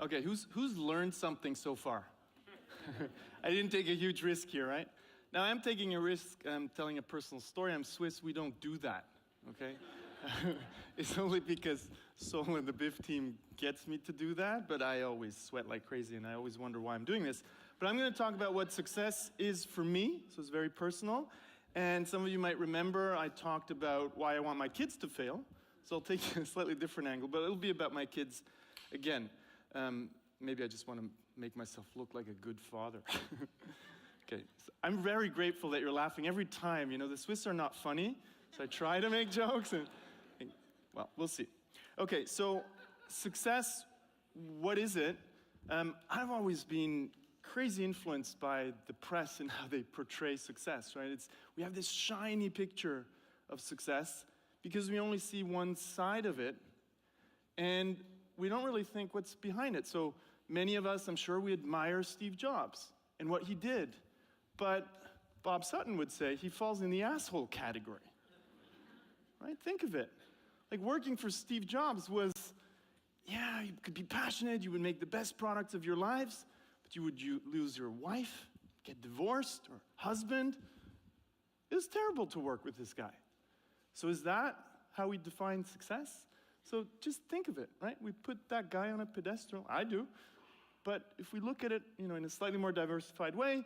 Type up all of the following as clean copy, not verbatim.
Okay, who's learned something so far? I didn't take a huge risk here, right? Now I'm taking a risk. I'm telling a personal story. I'm Swiss. We don't do that, okay? It's only because Sol and the BIF team gets me to do that, but I always sweat like crazy, and I always wonder why I'm doing this. But I'm going to talk about what success is for me, so it's very personal. And some of you might remember I talked about why I want my kids to fail. So I'll take a slightly different angle, but it'll be about my kids again. Maybe I just want to make myself look like a good father. Okay, so I'm very grateful that you're laughing every time. You know, the Swiss are not funny, so I try to make jokes, and well, we'll see. Okay, so success, what is it? I've always been crazy influenced by the press and how they portray success, right? We have this shiny picture of success because we only see one side of it, and we don't really think what's behind it. So many of us, I'm sure, we admire Steve Jobs and what he did. But Bob Sutton would say he falls in the asshole category. Right? Think of it. Like working for Steve Jobs was, yeah, you could be passionate, you would make the best products of your lives, but you would lose your wife, get divorced, or husband. It was terrible to work with this guy. So is that how we define success? So just think of it, right? We put that guy on a pedestal. I do. But if we look at it, in a slightly more diversified way,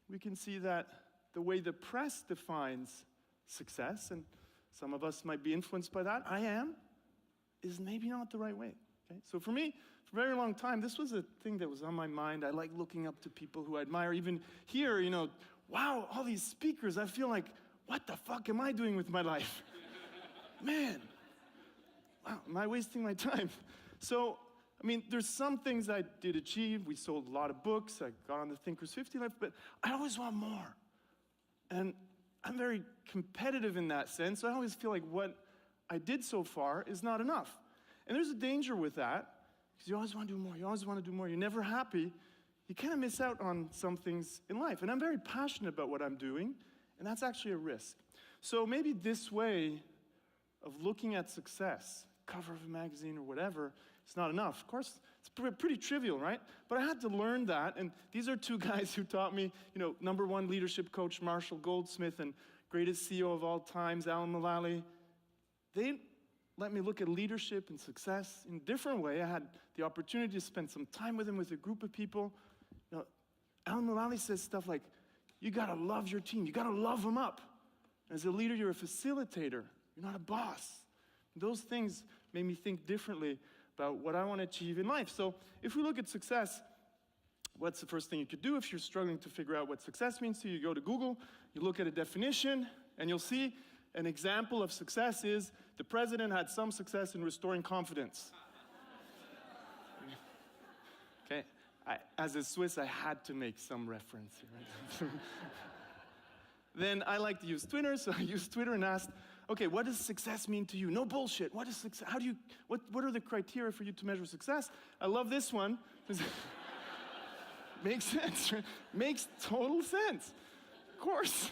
we can see that the way the press defines success, and some of us might be influenced by that, I am, is maybe not the right way. Okay? So for me, for a very long time, this was a thing that was on my mind. I like looking up to people who I admire. Even here, wow, all these speakers, I feel like, what the fuck am I doing with my life? Man. Wow, am I wasting my time? So, there's some things I did achieve. We sold a lot of books. I got on the Thinkers 50 list, but I always want more. And I'm very competitive in that sense. So I always feel like what I did so far is not enough. And there's a danger with that, because you always want to do more. You always want to do more. You're never happy. You kind of miss out on some things in life. And I'm very passionate about what I'm doing, and that's actually a risk. So maybe this way of looking at success, cover of a magazine or whatever, it's not enough. Of course, it's pretty trivial, right? But I had to learn that, and these are two guys who taught me, #1 leadership coach Marshall Goldsmith and greatest CEO of all times, Alan Mulally. They let me look at leadership and success in a different way. I had the opportunity to spend some time with him, with a group of people. Alan Mulally says stuff like, you gotta love your team, you gotta love them up. As a leader, you're a facilitator, you're not a boss. Those things made me think differently about what I want to achieve in life. So if we look at success, what's the first thing you could do if you're struggling to figure out what success means to you? You go to Google, you look at a definition, and you'll see an example of success is the president had some success in restoring confidence. Okay, as a Swiss, I had to make some reference here, right? Then I like to use Twitter, so I used Twitter and asked, okay, what does success mean to you? No bullshit. What is success? What are the criteria for you to measure success? I love this one. Makes sense, right? Makes total sense. Of course.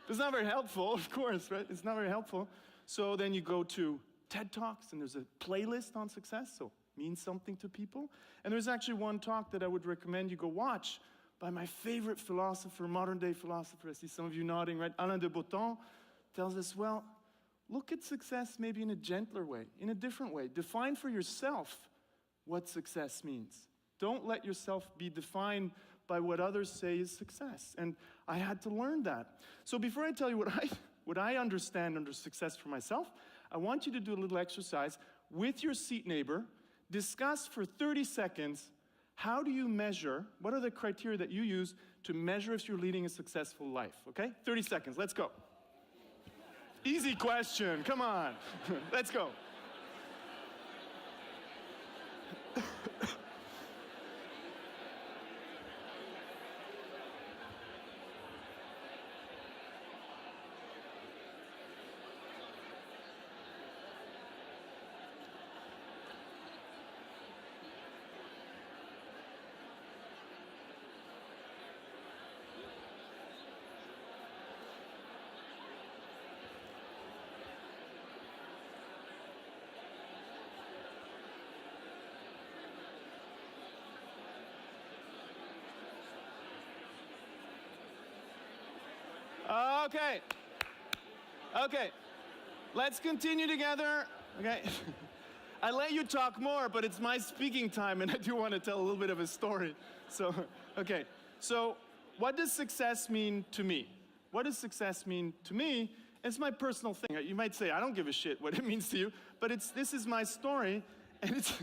It's not very helpful, of course, right? It's not very helpful. So then you go to TED Talks, and there's a playlist on success, so it means something to people. And there's actually one talk that I would recommend you go watch by my favorite philosopher, modern-day philosopher. I see some of you nodding, right? Alain de Botton tells us, well, look at success maybe in a gentler way, in a different way. Define for yourself what success means. Don't let yourself be defined by what others say is success. And I had to learn that. So before I tell you what I understand under success for myself, I want you to do a little exercise with your seat neighbor. Discuss for 30 seconds, how do you measure, what are the criteria that you use to measure if you're leading a successful life, okay? 30 seconds, let's go. Easy question, come on. Let's go. Okay. Okay. Let's continue together. Okay. I let you talk more, but it's my speaking time, and I do want to tell a little bit of a story. So, okay. So, what does success mean to me? What does success mean to me? It's my personal thing. You might say, I don't give a shit what it means to you, but this is my story, and it's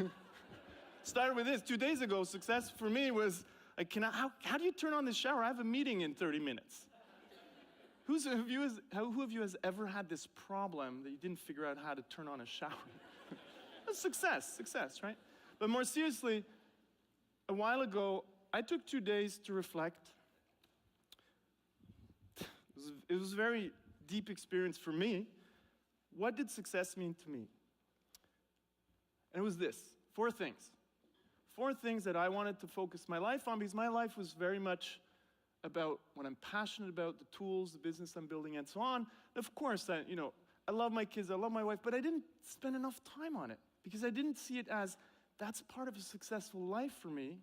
started with this. 2 days ago, success for me was, like, how do you turn on the shower? I have a meeting in 30 minutes. Who of you has ever had this problem that you didn't figure out how to turn on a shower? That's success, right? But more seriously, a while ago, I took 2 days to reflect. It was a very deep experience for me. What did success mean to me? And it was this, 4 things. 4 things that I wanted to focus my life on, because my life was very much about what I'm passionate about, the tools, the business I'm building, and so on. Of course, I love my kids, I love my wife, but I didn't spend enough time on it, because I didn't see it as, that's part of a successful life for me,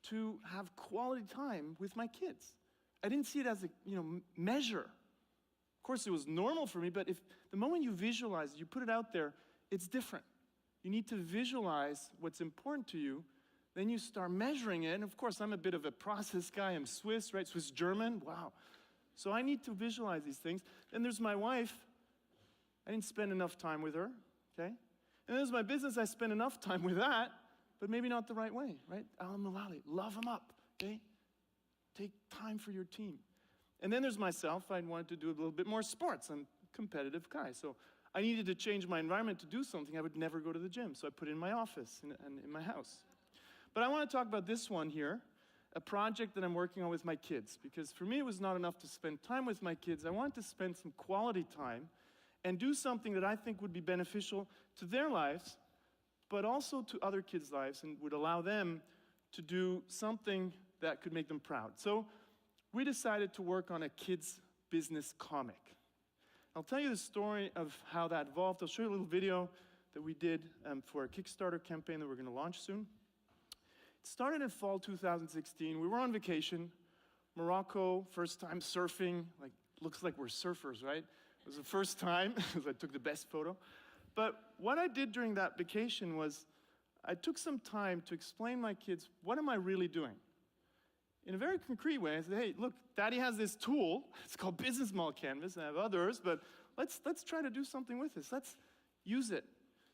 to have quality time with my kids. I didn't see it as a measure. Of course, it was normal for me, but if the moment you visualize it, you put it out there, it's different. You need to visualize what's important to you, then you start measuring it, and of course, I'm a bit of a process guy. I'm Swiss, right? Swiss-German, wow. So I need to visualize these things. Then there's my wife. I didn't spend enough time with her, okay? And there's my business. I spent enough time with that, but maybe not the right way, right? Alan Mulally, love him up, okay? Take time for your team. And then there's myself. I wanted to do a little bit more sports. I'm a competitive guy, so I needed to change my environment to do something. I would never go to the gym, so I put it in my office and in my house. But I want to talk about this one here, a project that I'm working on with my kids, because for me it was not enough to spend time with my kids. I wanted to spend some quality time and do something that I think would be beneficial to their lives, but also to other kids' lives, and would allow them to do something that could make them proud. So we decided to work on a kids' business comic. I'll tell you the story of how that evolved. I'll show you a little video that we did for a Kickstarter campaign that we're going to launch soon. It started in fall 2016. We were on vacation, Morocco, first time surfing. Like, looks like we're surfers, right? It was the first time, because I took the best photo. But what I did during that vacation was, I took some time to explain to my kids, what am I really doing? In a very concrete way, I said, hey, look, Daddy has this tool. It's called Business Model Canvas. I have others, but let's try to do something with this. Let's use it.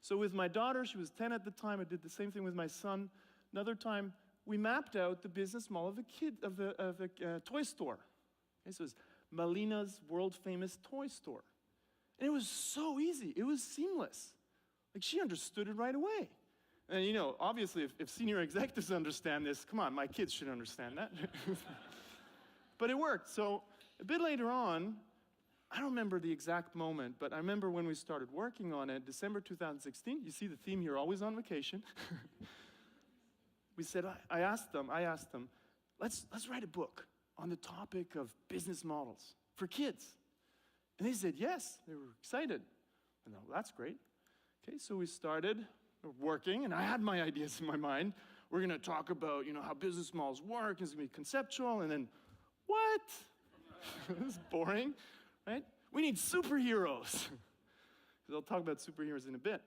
So with my daughter, she was 10 at the time. I did the same thing with my son. Another time, we mapped out the business model of a toy store. Okay, so it was Malina's world-famous toy store. And it was so easy. It was seamless. Like, she understood it right away. And obviously, if senior executives understand this, come on, my kids should understand that. But it worked. So a bit later on, I don't remember the exact moment, but I remember when we started working on it, December 2016. You see the theme here, always on vacation. We said, I asked them, let's write a book on the topic of business models for kids. And they said yes. They were excited. And well, that's great. Okay, so we started working, and I had my ideas in my mind. We're going to talk about, how business models work. It's going to be conceptual. And then, what? This is boring, right? We need superheroes. Because I'll talk about superheroes in a bit.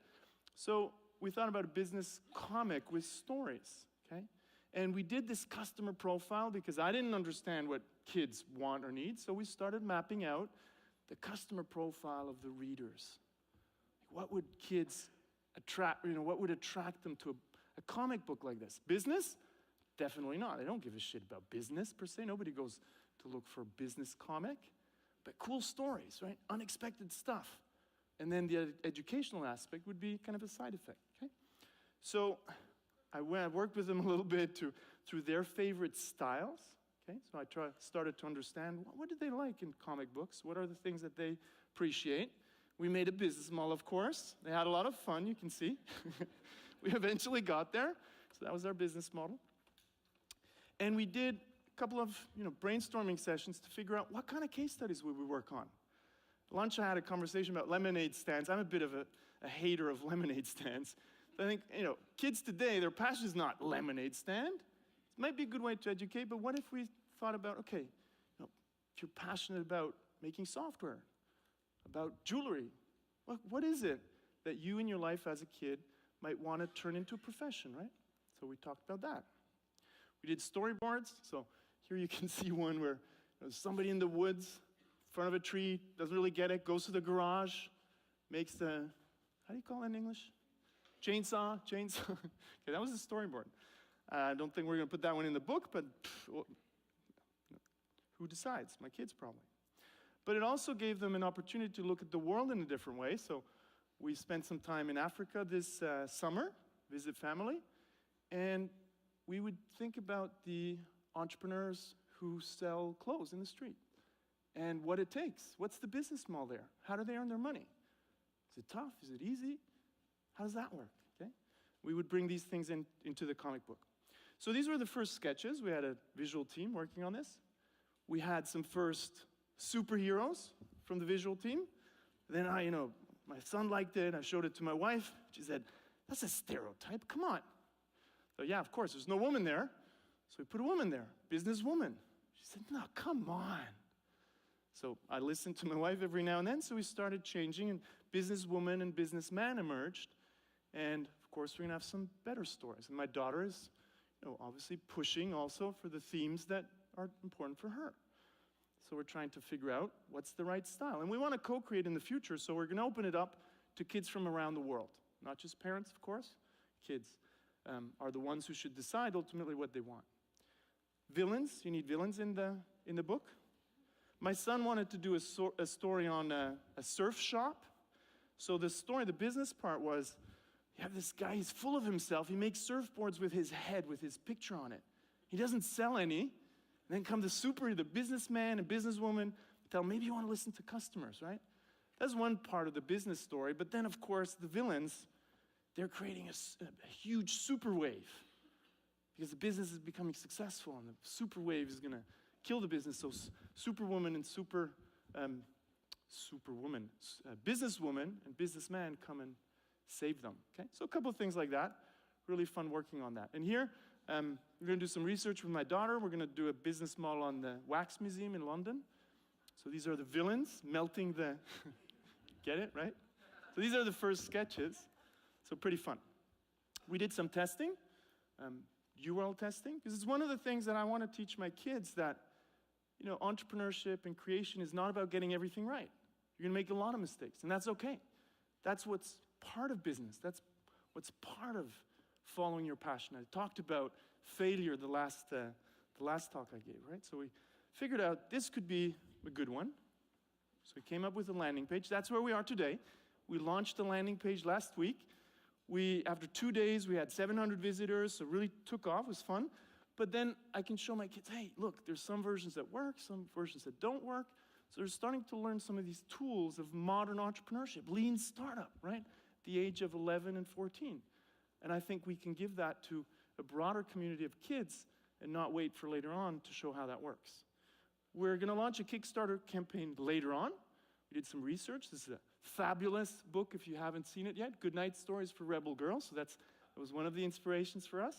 So we thought about a business comic with stories, okay? And we did this customer profile because I didn't understand what kids want or need. So we started mapping out the customer profile of the readers. What would kids attract, what would attract them to a comic book like this? Business? Definitely not. I don't give a shit about business per se. Nobody goes to look for a business comic. But cool stories, right? Unexpected stuff. And then the educational aspect would be kind of a side effect, okay? So I worked with them a little bit through their favorite styles, okay? So I started to understand, what do they like in comic books? What are the things that they appreciate? We made a business model, of course. They had a lot of fun, you can see. We eventually got there. So that was our business model. And we did a couple of brainstorming sessions to figure out what kind of case studies would we work on. At lunch, I had a conversation about lemonade stands. I'm a bit of a hater of lemonade stands. I think, kids today, their passion is not lemonade stand. It might be a good way to educate, but what if we thought about, okay, if you're passionate about making software, about jewelry. What is it that you in your life as a kid might want to turn into a profession, right? So we talked about that. We did storyboards. So here you can see one where somebody in the woods, in front of a tree, doesn't really get it, goes to the garage, makes the, how do you call that in English? Chainsaw. Okay, that was a storyboard. I don't think we're going to put that one in the book, but who decides? My kids probably. But it also gave them an opportunity to look at the world in a different way. So we spent some time in Africa this summer, visit family, and we would think about the entrepreneurs who sell clothes in the street and what it takes. What's the business model there? How do they earn their money? Is it tough? Is it easy? How does that work? Okay? We would bring these things into the comic book. So these were the first sketches. We had a visual team working on this. We had some first superheroes from the visual team. Then my son liked it. I showed it to my wife. She said, "That's a stereotype. Come on." So yeah, of course, there's no woman there. So we put a woman there, businesswoman. She said, "No, come on." So I listened to my wife every now and then, so we started changing, and businesswoman and businessman emerged. And of course, we're gonna have some better stories. And my daughter is, obviously pushing also for the themes that are important for her. So we're trying to figure out what's the right style. And we want to co-create in the future, so we're gonna open it up to kids from around the world. Not just parents, of course. Kids are the ones who should decide ultimately what they want. Villains, you need villains in the book. My son wanted to do a story on a surf shop. So the story, the business part was, you have this guy, he's full of himself. He makes surfboards with his head, with his picture on it. He doesn't sell any. And then come the businessman and businesswoman, tell him, maybe you want to listen to customers, right? That's one part of the business story. But then, of course, the villains, they're creating a huge super wave because the business is becoming successful, and the super wave is going to kill the business. So superwoman and businesswoman and businessman come and save them. Okay, so a couple of things like that. Really fun working on that. And here, we're going to do some research with my daughter. We're going to do a business model on the Wax Museum in London. So these are the villains melting the, get it, right? So these are the first sketches. So pretty fun. We did some testing, URL testing, because it's one of the things that I want to teach my kids, that entrepreneurship and creation is not about getting everything right. You're going to make a lot of mistakes, and that's okay. That's what's part of business. That's what's part of following your passion. I talked about failure the last talk I gave, right? So we figured out this could be a good one. So we came up with a landing page. That's where we are today. We launched the landing page last week. After 2 days, we had 700 visitors, so it really took off. It was fun. But then I can show my kids, hey, look, there's some versions that work, some versions that don't work. So they're starting to learn some of these tools of modern entrepreneurship, lean startup, right? The age of 11 and 14. And I think we can give that to a broader community of kids and not wait for later on to show how that works. We're going to launch a Kickstarter campaign later on. We did some research. This is a fabulous book if you haven't seen it yet, Goodnight Stories for Rebel Girls. So that was one of the inspirations for us.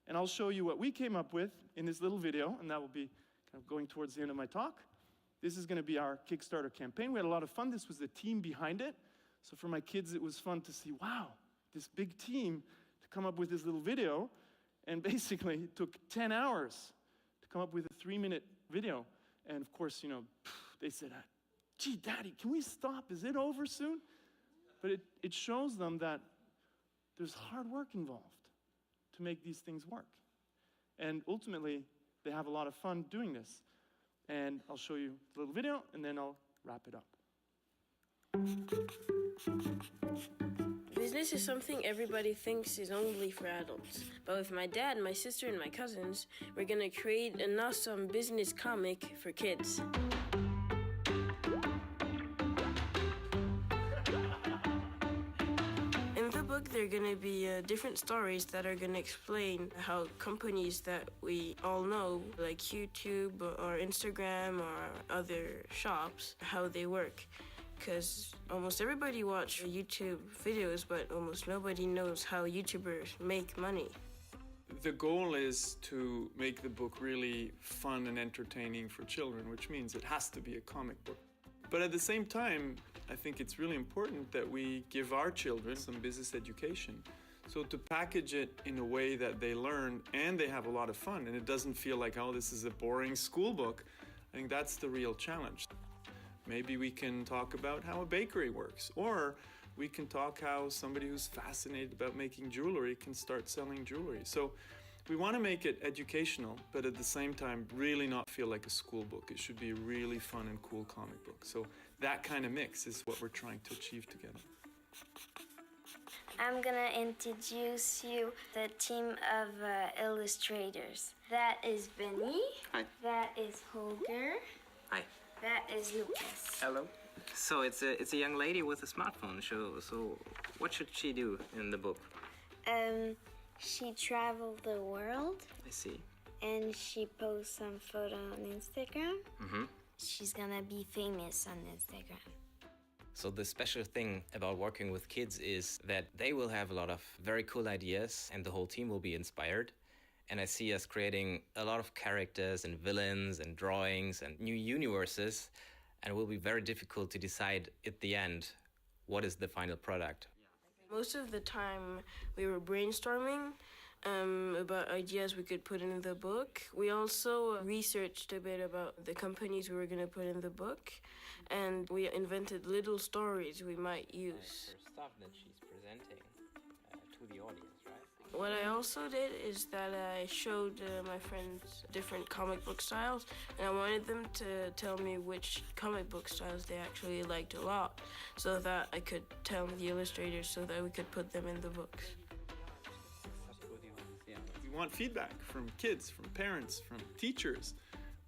And I'll show you what we came up with in this little video, and that will be kind of going towards the end of my talk. This is going to be our Kickstarter campaign. We had a lot of fun. This was the team behind it. So for my kids, it was fun to see, wow, this big team to come up with this little video. And basically, it took 10 hours to come up with a 3-minute video. And of course, they said, gee, Daddy, can we stop? Is it over soon? But it shows them that there's hard work involved to make these things work. And ultimately, they have a lot of fun doing this. And I'll show you a little video, and then I'll wrap it up. Business is something everybody thinks is only for adults. But with my dad, my sister, and my cousins, we're gonna create an awesome business comic for kids. In the book, there are gonna be different stories that are gonna explain how companies that we all know, like YouTube or Instagram or other shops, how they work. Because almost everybody watches YouTube videos, but almost nobody knows how YouTubers make money. The goal is to make the book really fun and entertaining for children, which means it has to be a comic book. But at the same time, I think it's really important that we give our children some business education. So to package it in a way that they learn and they have a lot of fun and it doesn't feel like, oh, this is a boring school book, I think that's the real challenge. Maybe we can talk about how a bakery works, or we can talk how somebody who's fascinated about making jewelry can start selling jewelry. So we want to make it educational, but at the same time really not feel like a school book. It should be a really fun and cool comic book. So that kind of mix is what we're trying to achieve together. I'm gonna introduce you the team of illustrators. That is Benny. Hi. That is Holger. Hi. That is Lucas. Hello. So it's a young lady with a smartphone. So what should she do in the book? She traveled the world I see. and she posts some photo on Instagram. Mm-hmm. She's gonna be famous on Instagram. So the special thing about working with kids is that they will have a lot of very cool ideas and the whole team will be inspired. And I see us creating a lot of characters and villains and drawings and new universes, and it will be very difficult to decide at the end what is the final product. Most of the time we were brainstorming about ideas we could put in the book. We also researched a bit about the companies we were going to put in the book, and we invented little stories we might use. Her stuff that she's presenting to the audience, right? What I also did is that I showed my friends different comic book styles, and I wanted them to tell me which comic book styles they actually liked a lot, so that I could tell the illustrators so that we could put them in the books. We want feedback from kids, from parents, from teachers.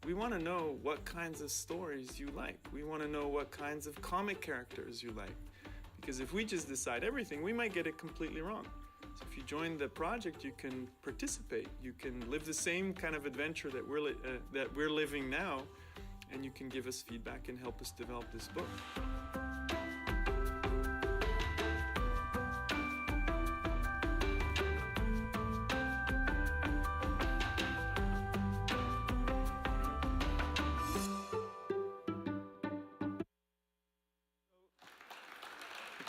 We want to know what kinds of stories you like. We want to know what kinds of comic characters you like. Because if we just decide everything, we might get it completely wrong. So if you join the project, you can participate. You can live the same kind of adventure that we're living now, and you can give us feedback and help us develop this book.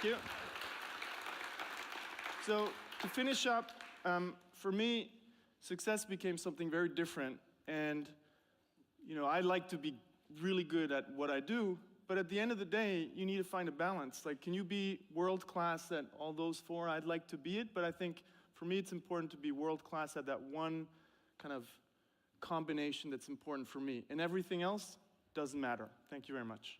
Thank you. So to finish up, for me, success became something very different. And, you know, I like to be really good at what I do, but at the end of the day, you need to find a balance. Like, can you be world-class at all those four? I'd like to be it, but I think for me, it's important to be world-class at that one kind of combination that's important for me. And everything else doesn't matter. Thank you very much.